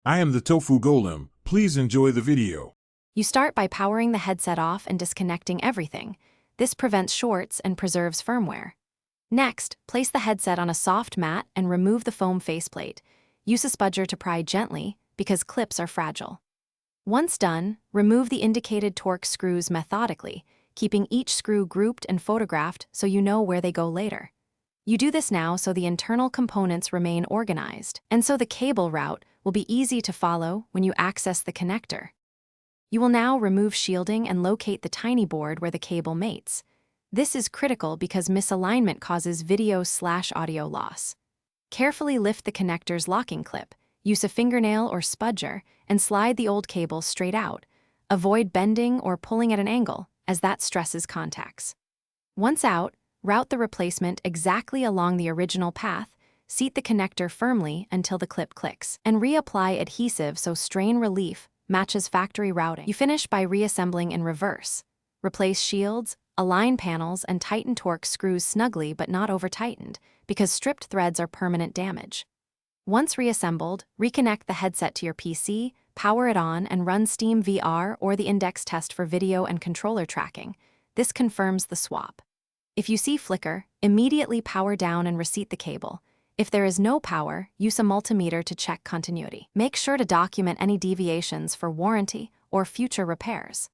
I am the Tofu Golem. Please enjoy the video. You start by powering the headset off and disconnecting everything. This prevents shorts and preserves firmware. Next, place the headset on a soft mat and remove the foam faceplate. Use a spudger to pry gently, because clips are fragile. Once done, remove the indicated torque screws methodically, keeping each screw grouped and photographed so you know where they go later. You do this now so the internal components remain organized, and so the cable route will be easy to follow when you access the connector. You will now remove shielding and locate the tiny board where the cable mates. This is critical because misalignment causes video/audio loss. Carefully lift the connector's locking clip, use a fingernail or spudger, and slide the old cable straight out. Avoid bending or pulling at an angle, as that stresses contacts. Once out, route the replacement exactly along the original path, seat the connector firmly until the clip clicks, and reapply adhesive so strain relief matches factory routing. You finish by reassembling in reverse. Replace shields, align panels, and tighten torque screws snugly but not over-tightened, because stripped threads are permanent damage. Once reassembled, reconnect the headset to your PC, power it on, and run Steam VR or the index test for video and controller tracking. This confirms the swap. If you see flicker, immediately power down and reseat the cable. If there is no power, use a multimeter to check continuity. Make sure to document any deviations for warranty or future repairs.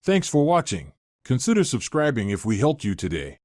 Thanks for watching. Consider subscribing if we helped you today.